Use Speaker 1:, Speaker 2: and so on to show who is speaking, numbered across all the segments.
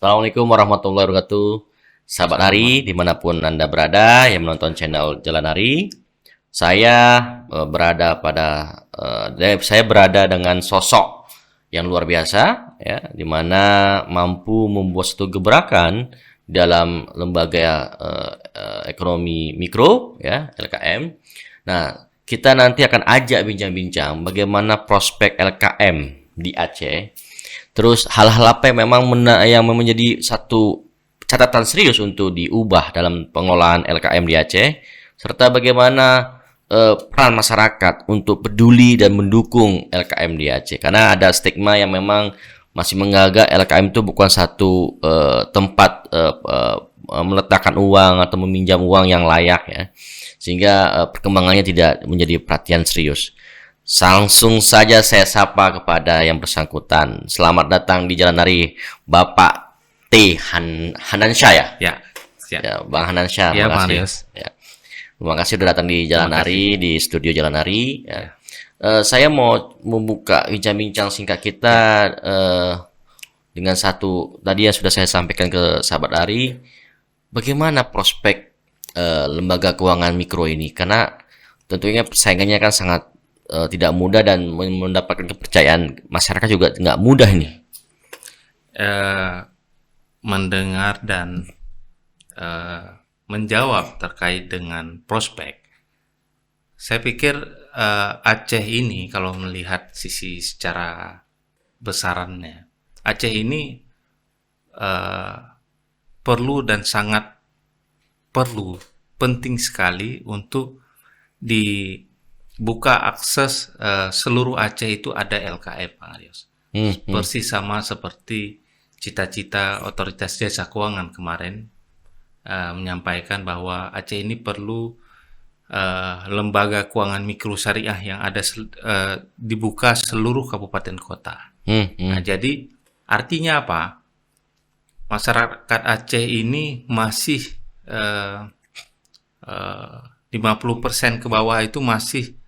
Speaker 1: Assalamualaikum warahmatullahi wabarakatuh. Sahabat Hari, dimanapun Anda berada yang menonton channel Jalan Hari, saya saya berada dengan sosok yang luar biasa, ya, di mana mampu membuat satu gebrakan dalam lembaga ekonomi mikro, ya, LKM. Nah, kita nanti akan ajak bincang-bincang bagaimana prospek LKM di Aceh. Terus hal-hal apa yang memang menjadi satu catatan serius untuk diubah dalam pengelolaan LKM di Aceh, serta bagaimana peran masyarakat untuk peduli dan mendukung LKM di Aceh. Karena ada stigma yang memang masih menganggap LKM itu bukan satu tempat meletakkan uang atau meminjam uang yang layak, ya, sehingga perkembangannya tidak menjadi perhatian serius. Langsung saja saya sapa kepada yang bersangkutan. Selamat datang di Jalan Hari, Bapak T. Hanansyah, ya?
Speaker 2: Ya, siap.
Speaker 1: Ya, Bang Hanansyah.
Speaker 2: Ya,
Speaker 1: terima
Speaker 2: Bang
Speaker 1: kasih.
Speaker 2: Rius.
Speaker 1: Ya. Terima kasih sudah datang di Jalan Hari, di studio Jalan Hari. Ya. Saya mau membuka bincang-bincang singkat kita dengan satu tadi yang sudah saya sampaikan ke sahabat Hari. Bagaimana prospek lembaga keuangan mikro ini? Karena tentunya persaingannya kan sangat tidak mudah dan mendapatkan kepercayaan masyarakat juga nggak mudah ini.
Speaker 2: Mendengar dan menjawab terkait dengan prospek, saya pikir Aceh ini kalau melihat sisi secara besarannya, Aceh ini perlu dan sangat penting sekali untuk dibuka akses seluruh Aceh itu ada LKM, Pak Arius. Persis sama seperti cita-cita Otoritas Jasa Keuangan kemarin menyampaikan bahwa Aceh ini perlu lembaga keuangan mikro syariah yang ada dibuka seluruh kabupaten kota. Nah, jadi artinya apa? Masyarakat Aceh ini masih 50% ke bawah itu masih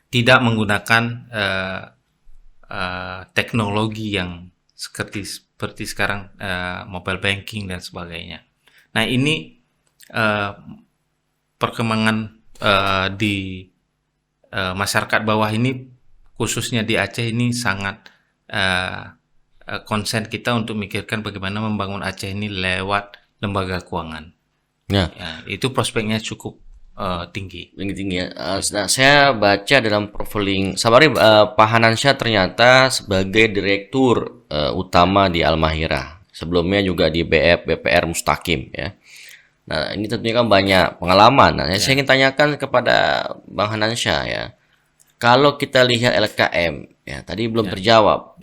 Speaker 2: tidak menggunakan teknologi yang seperti sekarang mobile banking dan sebagainya. Nah, ini perkembangan di masyarakat bawah ini, khususnya di Aceh ini sangat konsen kita untuk memikirkan bagaimana membangun Aceh ini lewat lembaga keuangan. Ya, itu prospeknya cukup tinggi.
Speaker 1: Ya. Nah, saya baca dalam profiling Sabari, Pak Hanansyah ternyata sebagai direktur utama di Al-Mahirah. Sebelumnya juga di BPR Mustaqim, ya. Nah, ini tentunya kan banyak pengalaman. Nah, saya ingin tanyakan kepada Bang Hanansyah, ya. Kalau kita lihat LKM, ya, tadi belum terjawab.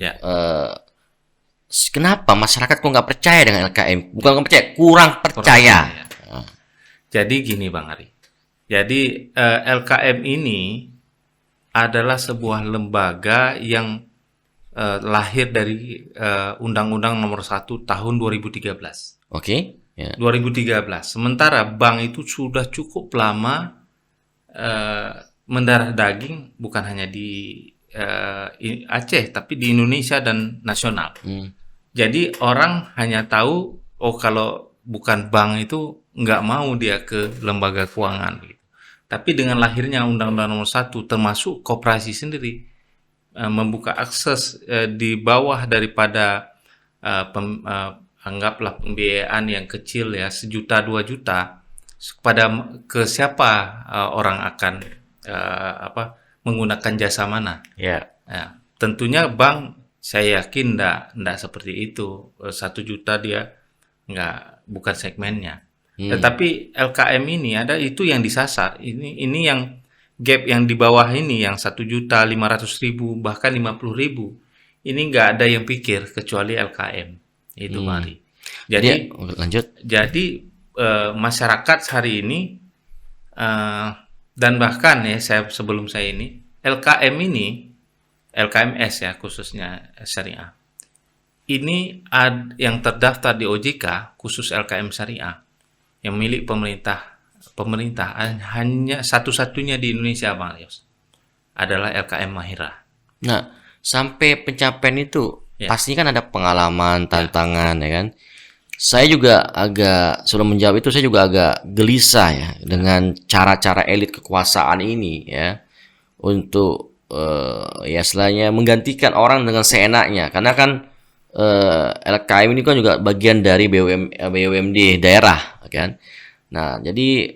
Speaker 1: Kenapa masyarakat kok nggak percaya dengan LKM? Bukan nggak percaya, kurang percaya.
Speaker 2: Jadi gini, Bang Ari. Jadi LKM ini adalah sebuah lembaga yang lahir dari Undang-Undang Nomor 1 Tahun 2013.
Speaker 1: Oke. Ya.
Speaker 2: 2013. Sementara bank itu sudah cukup lama mendarah daging, bukan hanya di Aceh, tapi di Indonesia dan nasional. Jadi orang hanya tahu, kalau bukan bank itu nggak mau dia ke lembaga keuangan, gitu. Tapi dengan lahirnya Undang-Undang Nomor 1, termasuk koperasi sendiri membuka akses di bawah daripada anggaplah pembiayaan yang kecil, ya, 1 juta 2 juta ke siapa orang akan menggunakan jasa mana. Nah, tentunya bank, saya yakin enggak seperti itu. 1 juta dia bukan segmennya. Tetapi LKM ini ada itu yang disasar. Ini yang gap yang di bawah ini, yang 1.500.000 bahkan 50.000. Ini nggak ada yang pikir kecuali LKM. Itu mari. Jadi
Speaker 1: lanjut.
Speaker 2: Jadi masyarakat hari ini dan bahkan, ya, sebelum saya ini LKM ini, LKMS, ya, khususnya syariah. Ini yang terdaftar di OJK khusus LKM syariah yang milik pemerintah hanya satu-satunya di Indonesia, Bang Rios, adalah LKM Mahirah.
Speaker 1: Nah, sampai pencapaian itu
Speaker 2: Ya.
Speaker 1: pasti kan ada pengalaman, tantangan, ya kan. Saya juga agak, sebelum menjawab itu, saya juga agak gelisah ya dengan cara-cara elit kekuasaan ini ya untuk ya istilahnya menggantikan orang dengan seenaknya. Karena kan LKM ini kan juga bagian dari BUMD daerah, kan. Nah, jadi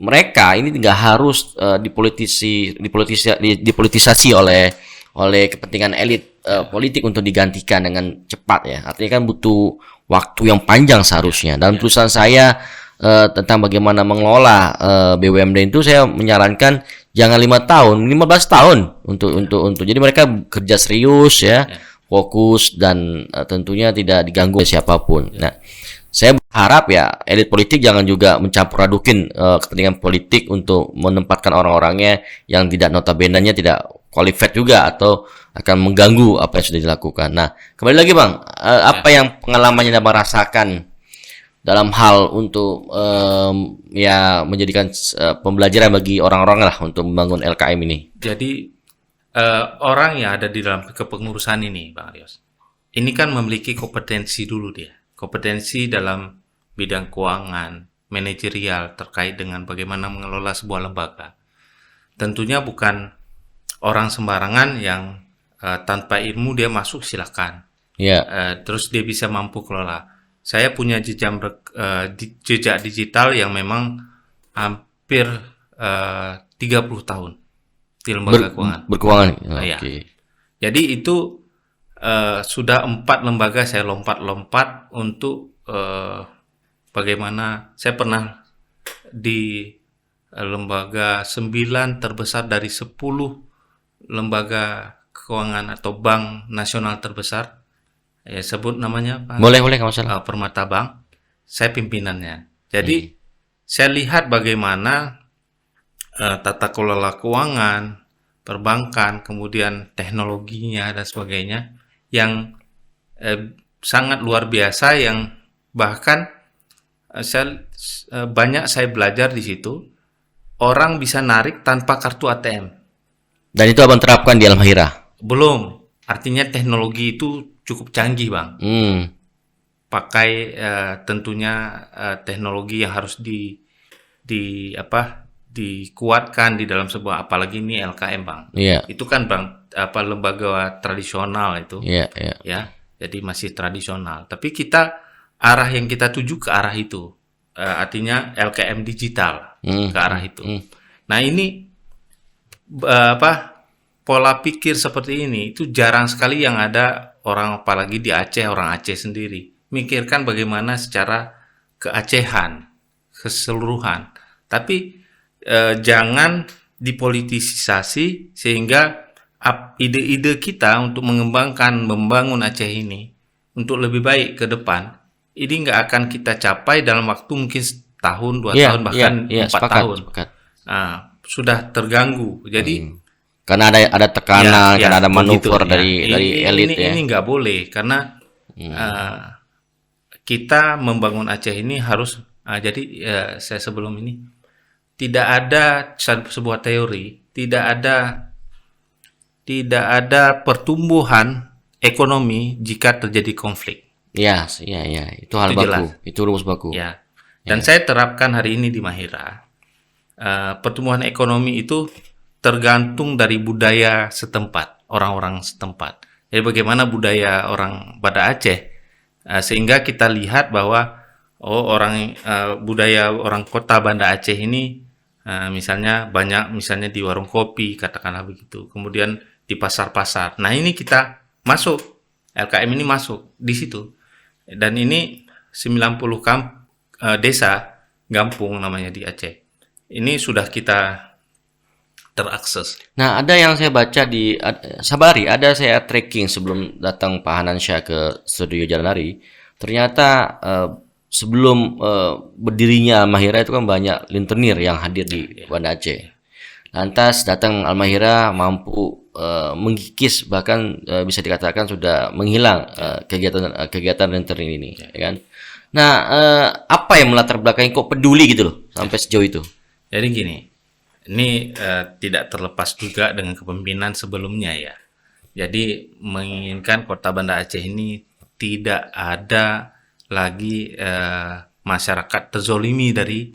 Speaker 1: mereka ini nggak harus dipolitisasi oleh kepentingan elit politik untuk digantikan dengan cepat ya. Artinya kan butuh waktu yang panjang seharusnya. Dalam tulisan saya tentang bagaimana mengelola BUMD itu, saya menyarankan jangan 5 tahun, 15 tahun untuk. Jadi mereka kerja serius ya, fokus dan tentunya tidak diganggu oleh siapapun. Nah, saya berharap ya elit politik jangan juga mencampur adukin kepentingan politik untuk menempatkan orang-orangnya yang tidak notabene-nya tidak qualified juga atau akan mengganggu apa yang sudah dilakukan. Nah, kembali lagi Bang, apa yang pengalamannya Abang rasakan dalam hal untuk ya menjadikan pembelajaran bagi orang-orang lah untuk membangun LKM ini.
Speaker 2: Jadi orang yang ada di dalam kepengurusan ini, Bang Rios, ini kan memiliki kompetensi dulu dia. Kompetensi dalam bidang keuangan, manajerial terkait dengan bagaimana mengelola sebuah lembaga. Tentunya bukan orang sembarangan yang tanpa ilmu dia masuk silakan. Terus dia bisa mampu kelola. Saya punya jejak digital yang memang hampir 30 tahun di lembaga keuangan.
Speaker 1: Berkeuangan.
Speaker 2: Ya. Jadi itu sudah 4 lembaga saya lompat-lompat untuk bagaimana saya pernah di lembaga 9 terbesar dari 10 lembaga keuangan atau bank nasional terbesar. Ya, sebut namanya Pak.
Speaker 1: Boleh, nggak masalah.
Speaker 2: Permata Bank. Saya pimpinannya. Jadi saya lihat bagaimana tata kelola keuangan, perbankan, kemudian teknologinya dan sebagainya yang sangat luar biasa, yang bahkan banyak saya belajar di situ. Orang bisa narik tanpa kartu ATM.
Speaker 1: Dan itu Abang terapkan di Almahira?
Speaker 2: Belum. Artinya teknologi itu cukup canggih, Bang. Pakai tentunya teknologi yang harus dikuatkan di dalam sebuah, apalagi ini LKM, Bang. Itu kan Bang lembaga tradisional itu. Ya. Jadi masih tradisional. Tapi arah yang kita tuju ke arah itu. Artinya LKM digital ke arah itu. Nah, ini pola pikir seperti ini itu jarang sekali yang ada orang, apalagi di Aceh, orang Aceh sendiri mikirkan bagaimana secara keacehan keseluruhan. Tapi jangan dipolitisasi sehingga ide-ide kita untuk membangun Aceh ini untuk lebih baik ke depan ini nggak akan kita capai dalam waktu mungkin setahun, 2 tahun, bahkan 4 tahun. Nah, sudah terganggu. Jadi
Speaker 1: karena ada tekanan, karena ada manuver dari elit ya.
Speaker 2: Ini nggak boleh karena kita membangun Aceh ini harus. Saya sebelum ini tidak ada sebuah teori, tidak ada pertumbuhan ekonomi jika terjadi konflik.
Speaker 1: Iya, itu hal baku, itu rumus baku.
Speaker 2: Ya. Dan saya terapkan hari ini di Mahira. Pertumbuhan ekonomi itu tergantung dari budaya setempat, orang-orang setempat. Jadi bagaimana budaya orang Banda Aceh, sehingga kita lihat bahwa budaya orang kota Banda Aceh ini misalnya banyak, misalnya di warung kopi, katakanlah begitu. Kemudian di pasar-pasar. Nah, ini kita masuk, LKM ini masuk di situ. Dan ini 90 desa gampung namanya di Aceh. Ini sudah kita terakses.
Speaker 1: Nah, ada yang saya baca di Sabari, ada saya tracking sebelum datang Pak Hanansyah ke studio Jalanari. Ternyata sebelum berdirinya Almahira itu kan banyak rentenir yang hadir di Banda Aceh. Lantas datang Almahira mampu mengikis, bahkan bisa dikatakan sudah menghilang kegiatan rentenir ini, ya kan? Nah, apa yang melatar belakangi kok peduli gitu loh sampai sejauh itu?
Speaker 2: Jadi gini, ini tidak terlepas juga dengan kepemimpinan sebelumnya ya. Jadi menginginkan Kota Banda Aceh ini tidak ada lagi masyarakat terzolimi dari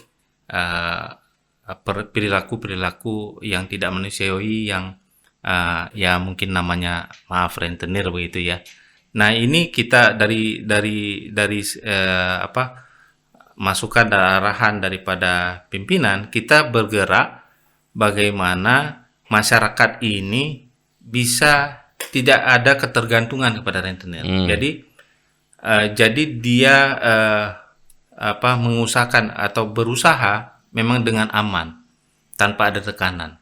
Speaker 2: perilaku-perilaku yang tidak manusiawi, yang ya mungkin namanya maaf rentenir begitu ya. Nah, ini kita dari masukan dan arahan daripada pimpinan, kita bergerak bagaimana masyarakat ini bisa tidak ada ketergantungan kepada rentenir. Jadi dia mengusahakan atau berusaha memang dengan aman tanpa ada tekanan.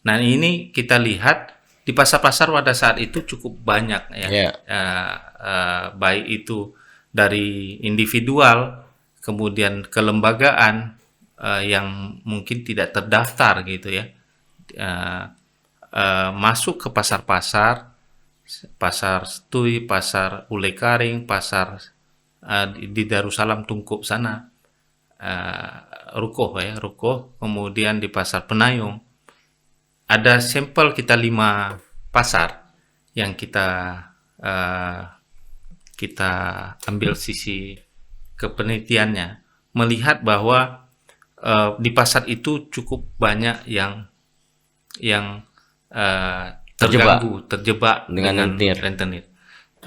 Speaker 2: Nah, ini kita lihat di pasar-pasar pada saat itu cukup banyak ya, baik itu dari individual, kemudian kelembagaan yang mungkin tidak terdaftar gitu ya, masuk ke pasar-pasar, pasar Stui, pasar Ule Karing, pasar di Darussalam Tungkup sana, Rukoh, kemudian di pasar Penayung. Ada sampel kita 5 pasar yang kita ambil sisi kepenelitiannya, melihat bahwa di pasar itu cukup banyak yang terjebak dengan rentenir.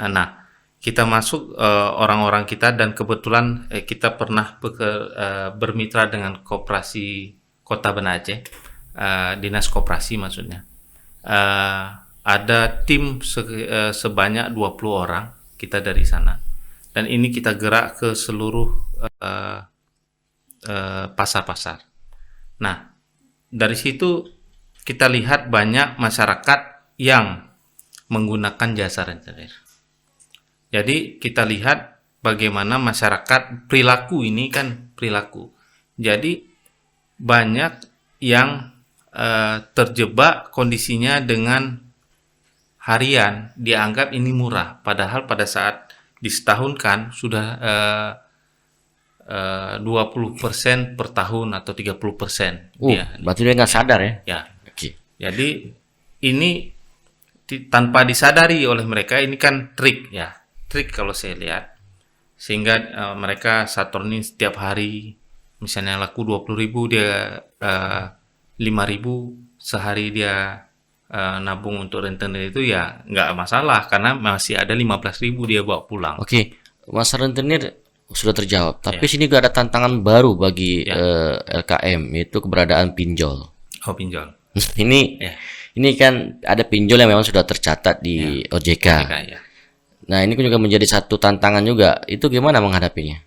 Speaker 2: Nah, kita masuk orang-orang kita, dan kebetulan kita pernah bermitra dengan Koperasi Kota Banda Aceh, Dinas Koperasi maksudnya. Ada tim sebanyak 20 orang kita dari sana, dan ini kita gerak ke seluruh pasar-pasar. Nah, dari situ kita lihat banyak masyarakat yang menggunakan jasa rentenir. Jadi kita lihat bagaimana masyarakat, perilaku ini kan perilaku. Jadi banyak yang terjebak kondisinya dengan harian, dianggap ini murah, padahal pada saat disetahunkan sudah 20% per tahun atau 30%.
Speaker 1: Berarti dia nggak sadar ya?
Speaker 2: Ya. Okay. Jadi ini tanpa disadari oleh mereka, ini kan trik ya, trik kalau saya lihat, sehingga mereka saturnin setiap hari, misalnya laku 20.000, dia 5.000 sehari dia nabung untuk rentenir, itu ya nggak masalah karena masih ada 15.000 dia bawa pulang.
Speaker 1: Oke, masalah rentenir sudah terjawab. Tapi sini juga ada tantangan baru bagi LKM, yaitu keberadaan pinjol.
Speaker 2: Oh, pinjol.
Speaker 1: Ini kan ada pinjol yang memang sudah tercatat di OJK. Nah, ini juga menjadi satu tantangan juga. Itu gimana menghadapinya?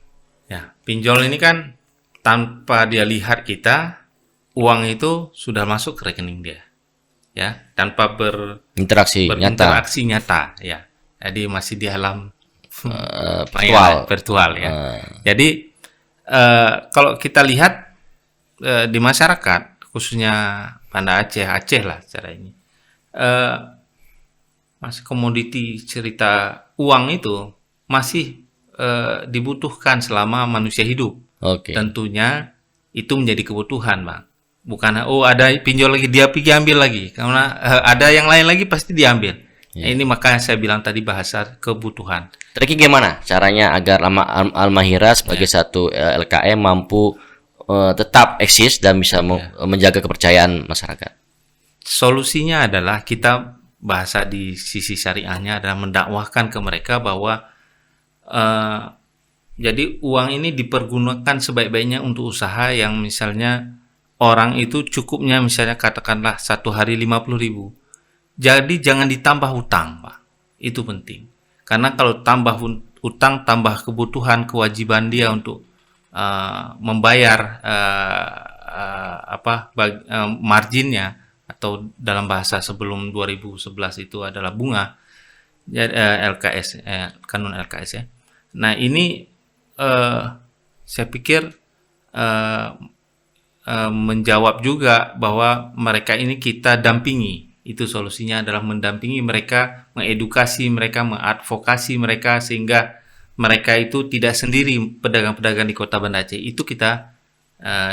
Speaker 2: Ya, pinjol ini kan tanpa dia lihat kita, uang itu sudah masuk ke rekening dia, ya, tanpa berinteraksi nyata, ya. Jadi masih di alam virtual, ya. Jadi kalau kita lihat di masyarakat, khususnya Banda Aceh lah secara ini, masih komoditi cerita uang itu masih dibutuhkan selama manusia hidup. Tentunya itu menjadi kebutuhan, Bang. Bukan ada pinjol lagi dia pergi ambil lagi, karena ada yang lain lagi pasti diambil. Ini makanya saya bilang tadi bahasa kebutuhan.
Speaker 1: Triknya gimana caranya agar Al-Mahira sebagai satu LKM mampu tetap eksis dan bisa menjaga kepercayaan masyarakat?
Speaker 2: Solusinya adalah kita bahasa di sisi syariahnya adalah mendakwahkan ke mereka bahwa jadi uang ini dipergunakan sebaik-baiknya untuk usaha yang misalnya orang itu cukupnya misalnya katakanlah satu hari 50.000. Jadi jangan ditambah hutang, Pak. Itu penting. Karena kalau tambah hutang, tambah kebutuhan, kewajiban dia untuk membayar marginnya, atau dalam bahasa sebelum 2011 itu adalah bunga, LKS, kanun LKS ya. Nah, ini saya pikir menjawab juga bahwa mereka ini kita dampingi. Itu solusinya adalah mendampingi mereka, mengedukasi mereka, mengadvokasi mereka, sehingga mereka itu tidak sendiri, pedagang-pedagang di Kota Banda Aceh. Itu kita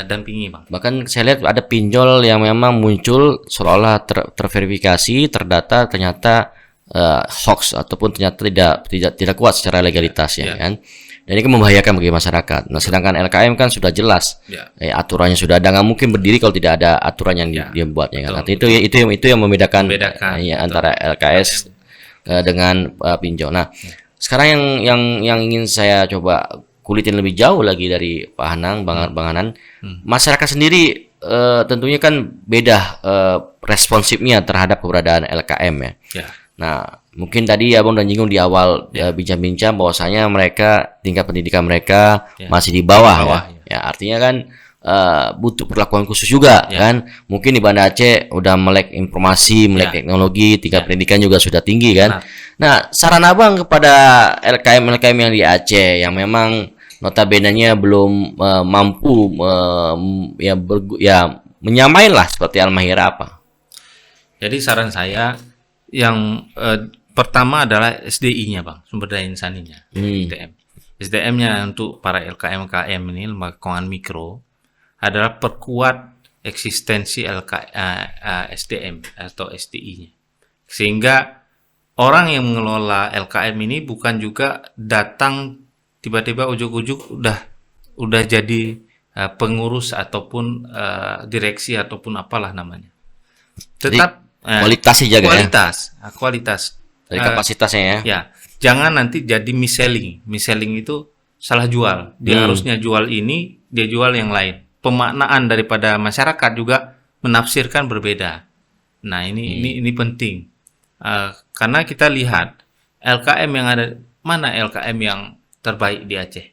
Speaker 2: dampingi, Bang.
Speaker 1: Bahkan saya lihat ada pinjol yang memang muncul seolah-olah terverifikasi, terdata, ternyata hoax ataupun ternyata tidak kuat secara legalitas ya kan. Dan ini kan membahayakan bagi masyarakat. Nah, sedangkan LKM kan sudah jelas, aturannya sudah ada, nggak mungkin berdiri kalau tidak ada aturan yang dia buatnya kan. Itu yang membedakan antara LKS dengan pinjol. Nah, sekarang yang ingin saya coba kulitin lebih jauh lagi dari Pak Hanang, Bang Hanan, masyarakat sendiri tentunya kan beda responsifnya terhadap keberadaan LKM ya. Nah, mungkin tadi Abang dan Jinggung di awal bincang-bincang bahwasanya mereka tingkat pendidikan mereka masih di bawah ya. Artinya kan butuh perlakuan khusus juga kan. Mungkin di Banda Aceh udah melek informasi, melek teknologi, tingkat pendidikan juga sudah tinggi kan. Nah, saran Abang kepada LKM yang di Aceh yang memang notabene-nya belum mampu menyamain lah seperti Al-Mahirah apa?
Speaker 2: Jadi saran saya yang pertama adalah SDI-nya, Bang, sumber daya insaninya, SDM. SDM-nya untuk para LKM ini, lembaga keuangan mikro, adalah perkuat eksistensi SDM atau SDI-nya. Sehingga orang yang mengelola LKM ini bukan juga datang tiba-tiba ujuk-ujuk udah jadi pengurus ataupun direksi ataupun apalah namanya. Tetap
Speaker 1: kualitas dijaga
Speaker 2: kualitas
Speaker 1: dari kapasitasnya ya.
Speaker 2: Ya, jangan nanti jadi mis-selling. Mis-selling itu salah jual. Dia harusnya jual ini, dia jual yang lain. Pemaknaan daripada masyarakat juga menafsirkan berbeda. Nah, ini penting. Karena kita lihat LKM yang ada, mana LKM yang terbaik di Aceh?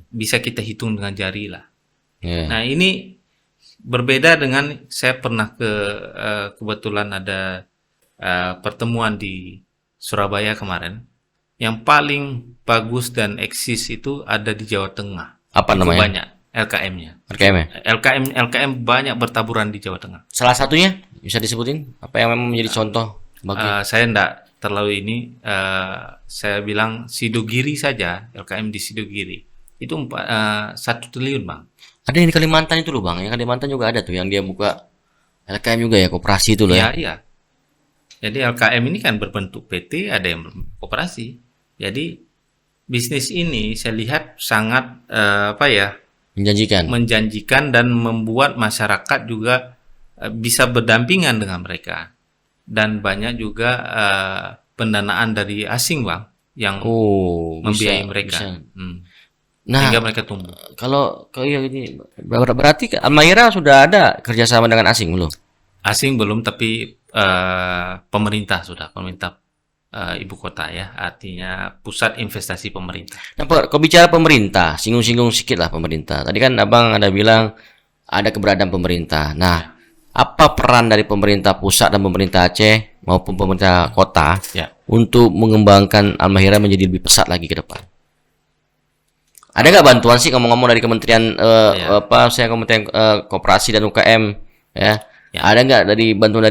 Speaker 2: Bisa kita hitung dengan jari lah. Nah, ini berbeda dengan saya pernah kebetulan ada pertemuan di Surabaya kemarin. Yang paling bagus dan eksis itu ada di Jawa Tengah.
Speaker 1: Apa namanya?
Speaker 2: Banyak LKM-nya. LKM banyak bertaburan di Jawa Tengah.
Speaker 1: Salah satunya bisa disebutin apa yang memang menjadi contoh bagi
Speaker 2: saya enggak terlalu ini, saya bilang Sidogiri saja, LKM di Sidogiri itu 1 triliun, Bang.
Speaker 1: Ada yang di Kalimantan itu loh, Bang. Yang Kalimantan juga ada tuh yang dia buka LKM juga ya, koperasi itu loh ya.
Speaker 2: Iya. Jadi LKM ini kan berbentuk PT, ada yang koperasi. Jadi bisnis ini saya lihat sangat menjanjikan dan membuat masyarakat juga bisa berdampingan dengan mereka. Dan banyak juga pendanaan dari asing, Bang, yang membiayai mereka.
Speaker 1: Nah,
Speaker 2: sehingga mereka tumbuh.
Speaker 1: Kalau ini berarti Al-Mahirah sudah ada kerjasama dengan asing belum?
Speaker 2: Asing belum, tapi pemerintah ibu kota ya, artinya pusat investasi pemerintah.
Speaker 1: Nah, kalau bicara pemerintah, singgung-singgung sedikit lah pemerintah. Tadi kan Abang ada bilang ada keberadaan pemerintah. Nah, apa peran dari pemerintah pusat dan pemerintah Aceh maupun pemerintah kota untuk mengembangkan Al-Mahirah menjadi lebih pesat lagi ke depan? Ada nggak bantuan sih ngomong-ngomong dari Kementerian Kementerian Koperasi dan UKM ya? Ada nggak dari bantuan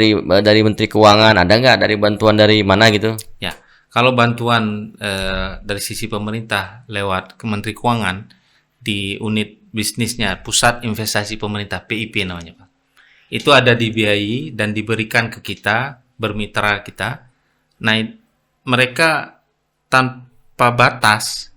Speaker 1: dari Menteri Keuangan? Ada nggak dari bantuan dari mana gitu?
Speaker 2: Ya, kalau bantuan dari sisi pemerintah lewat Kementerian Keuangan di unit bisnisnya Pusat Investasi Pemerintah PIP namanya, Pak. Itu ada dibiayai dan diberikan ke kita, bermitra kita. Nah, mereka tanpa batas.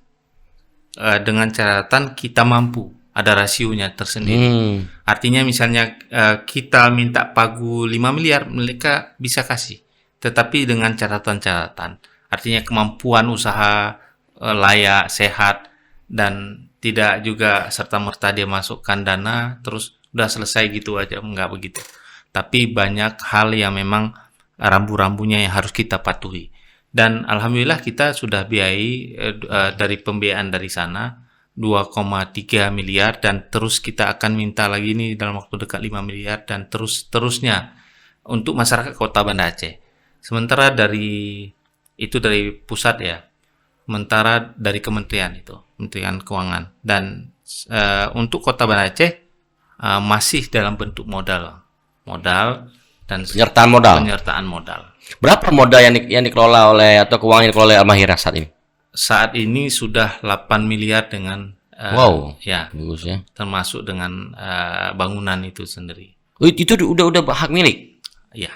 Speaker 2: Dengan catatan kita mampu, ada rasionya tersendiri. Artinya misalnya kita minta pagu 5 miliar, mereka bisa kasih. Tetapi dengan catatan-catatan. Artinya kemampuan usaha layak, sehat, dan tidak juga serta-merta dia masukkan dana, terus udah selesai gitu aja, enggak begitu. Tapi banyak hal yang memang rambu-rambunya yang harus kita patuhi. Dan alhamdulillah kita sudah biayai dari pembiayaan dari sana 2,3 miliar dan terus kita akan minta lagi nih dalam waktu dekat 5 miliar dan terusnya untuk masyarakat Kota Banda Aceh. Sementara dari pusat ya, sementara dari kementerian itu, Kementerian Keuangan, dan untuk Kota Banda Aceh masih dalam bentuk modal dan penyertaan modal.
Speaker 1: Berapa modal yang dikelola oleh atau keuangan yang dikelola oleh Al-Mahirah saat ini?
Speaker 2: Saat ini sudah 8 miliar dengan
Speaker 1: bagus ya.
Speaker 2: Termasuk dengan bangunan itu sendiri.
Speaker 1: Itu udah hak milik.
Speaker 2: Iya.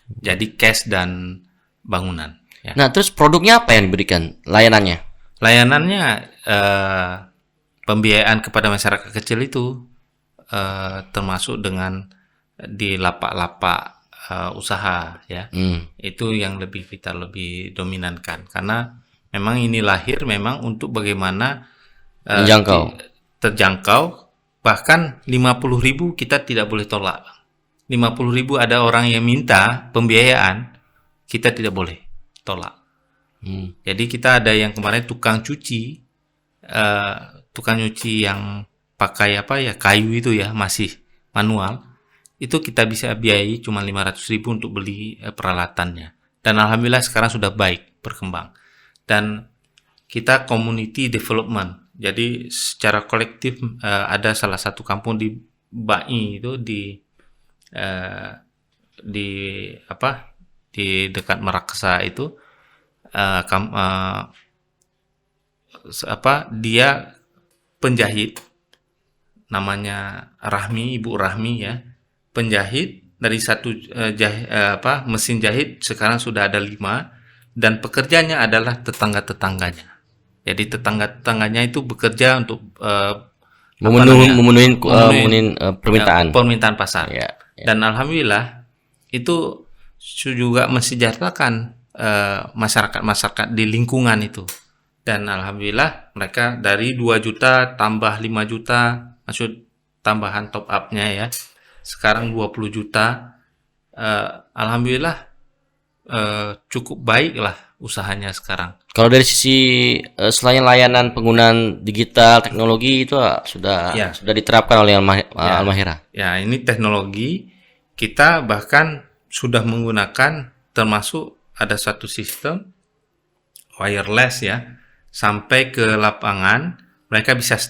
Speaker 2: jadi cash dan bangunan. Ya.
Speaker 1: Nah, terus produknya apa yang diberikan? Layanannya?
Speaker 2: Layanannya pembiayaan kepada masyarakat kecil itu termasuk dengan di lapak-lapak usaha ya. Itu yang kita lebih dominankan karena memang ini lahir memang untuk bagaimana terjangkau, bahkan 50.000 kita tidak boleh tolak. 50.000 ada orang yang minta pembiayaan, kita tidak boleh tolak. Jadi kita ada yang kemarin tukang cuci yang pakai kayu itu ya, masih manual, itu kita bisa biayai cuma 500.000 untuk beli peralatannya. Dan alhamdulillah sekarang sudah baik berkembang. Dan kita community development. Jadi secara kolektif ada salah satu kampung di Bai itu di dekat Meraksa itu dia penjahit namanya Rahmi, Ibu Rahmi ya, penjahit dari satu mesin jahit sekarang sudah ada 5 dan pekerjanya adalah tetangga-tetangganya. Jadi tetangga-tetangganya itu bekerja untuk
Speaker 1: memenuhi permintaan
Speaker 2: pasar. Dan alhamdulillah itu juga mensejahterakan masyarakat di lingkungan itu. Dan alhamdulillah mereka dari 2 juta tambah 5 juta, maksud tambahan top up-nya ya. Sekarang 20 juta. Alhamdulillah cukup baik lah usahanya sekarang.
Speaker 1: Kalau dari sisi selain layanan penggunaan digital teknologi itu sudah diterapkan oleh Al-Mahira.
Speaker 2: Ya, ini teknologi kita bahkan sudah menggunakan, termasuk ada satu sistem wireless ya, sampai ke lapangan mereka bisa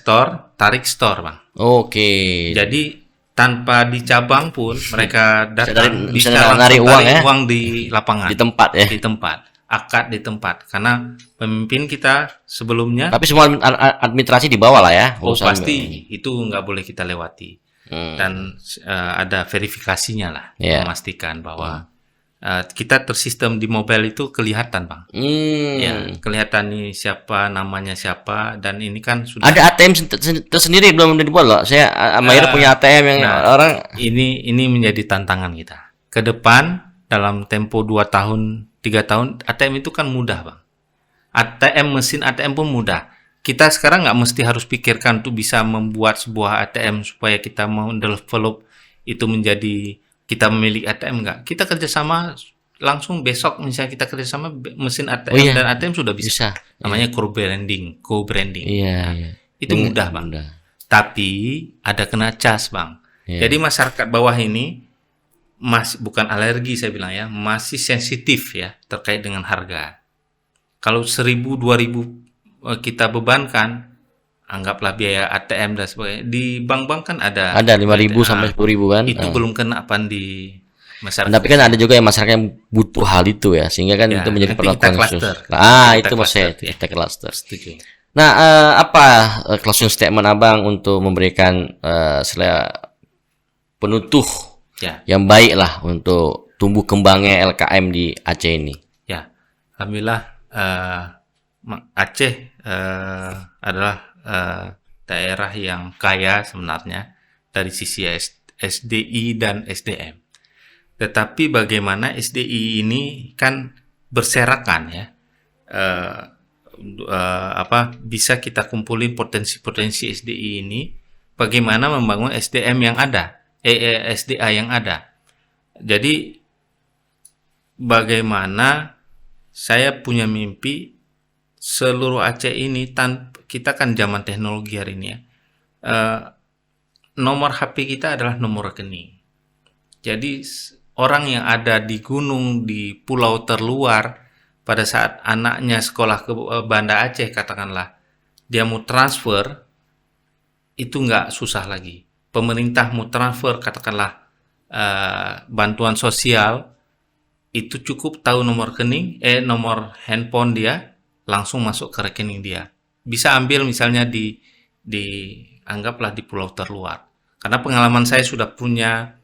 Speaker 2: tarik store bang.
Speaker 1: Oke.
Speaker 2: Jadi tanpa di cabang pun mereka datang
Speaker 1: bisa tarik uang
Speaker 2: di lapangan,
Speaker 1: di tempat ya,
Speaker 2: akad di tempat, karena pemimpin kita sebelumnya.
Speaker 1: Tapi semua administrasi di bawah lah ya.
Speaker 2: Pasti itu nggak boleh kita lewati. Dan ada verifikasinya lah, memastikan bahwa kita tersistem di mobile itu kelihatan bang. Ya, kelihatan nih siapa, namanya siapa, dan ini kan sudah
Speaker 1: ada ATM tersendiri belum dibuat loh. Saya Al-Mahira punya ATM yang orang.
Speaker 2: Ini menjadi tantangan kita ke depan dalam tempo 2 tahun 3 tahun. ATM itu kan mudah bang. Mesin ATM pun mudah. Kita sekarang nggak mesti harus pikirkan untuk bisa membuat sebuah ATM supaya kita mau develop itu menjadi kita memiliki ATM, enggak. Kita kerjasama langsung besok misalnya kita kerjasama mesin ATM dan ATM sudah bisa. Namanya co-branding.
Speaker 1: Iya.
Speaker 2: Itu mudah bang. Tapi ada kena cas bang. Jadi masyarakat bawah ini masih bukan alergi saya bilang ya, masih sensitif ya terkait dengan harga. Kalau 1.000-2.000 kita bebankan, anggaplah biaya ATM dan sebagainya. Di bank-bank kan ada
Speaker 1: 5.000 sampai 10.000 kan.
Speaker 2: Itu belum kena di masyarakat.
Speaker 1: Tapi kan ada juga yang masyarakat yang butuh hal itu ya, sehingga kan itu menjadi perlakuan khusus. Itu maksudnya kita cluster.
Speaker 2: Setuju.
Speaker 1: Nah, apa closing statement Abang untuk memberikan penutup yang baik lah untuk tumbuh kembangnya LKM di Aceh ini? Ya,
Speaker 2: alhamdulillah Aceh adalah daerah yang kaya sebenarnya dari sisi SDI dan SDM. Tetapi bagaimana SDI ini kan berserakan ya, bisa kita kumpulin potensi-potensi SDI ini, bagaimana membangun SDM yang ada, SDA yang ada. Jadi bagaimana saya punya mimpi seluruh Aceh ini, kita kan zaman teknologi hari ini ya, nomor HP kita adalah nomor rekening. Jadi orang yang ada di gunung, di pulau terluar, pada saat anaknya sekolah ke Banda Aceh katakanlah, dia mau transfer, itu nggak susah lagi. Pemerintah mau transfer katakanlah bantuan sosial, itu cukup tahu nomor rekening, nomor handphone dia, langsung masuk ke rekening dia. Bisa ambil misalnya anggaplah di pulau terluar. Karena pengalaman saya sudah punya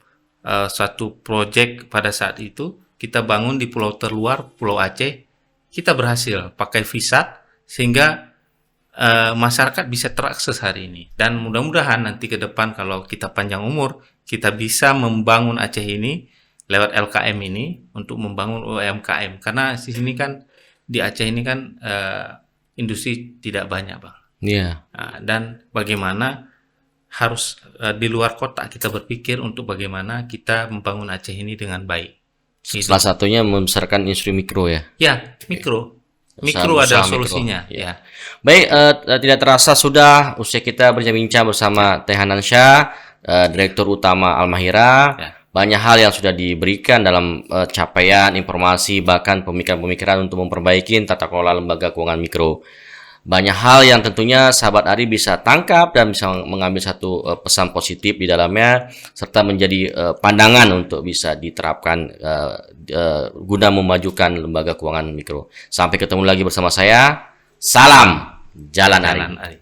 Speaker 2: satu project pada saat itu, kita bangun di pulau terluar, Pulau Aceh, kita berhasil pakai VISAT sehingga masyarakat bisa terakses hari ini. Dan mudah-mudahan nanti ke depan kalau kita panjang umur, kita bisa membangun Aceh ini lewat LKM ini untuk membangun UMKM. Karena di sini kan, di Aceh ini kan industri tidak banyak, Bang.
Speaker 1: Iya.
Speaker 2: Dan bagaimana harus di luar kota kita berpikir untuk bagaimana kita membangun Aceh ini dengan baik.
Speaker 1: Salah satunya membesarkan industri mikro ya.
Speaker 2: Ya, mikro. Mikro
Speaker 1: Usaha
Speaker 2: ada
Speaker 1: mikro.
Speaker 2: solusinya. Ya.
Speaker 1: Baik, tidak terasa sudah usia kita berbincang bersama Teh Hanansyah, Direktur Utama Al-Mahira.
Speaker 2: Ya.
Speaker 1: Banyak hal yang sudah diberikan dalam capaian, informasi, bahkan pemikiran-pemikiran untuk memperbaiki tata kelola lembaga keuangan mikro. Banyak hal yang tentunya sahabat Ari bisa tangkap dan bisa mengambil satu pesan positif di dalamnya, serta menjadi pandangan untuk bisa diterapkan guna memajukan lembaga keuangan mikro. Sampai ketemu lagi bersama saya. Salam Jalan Ari.
Speaker 2: Jalan Ari.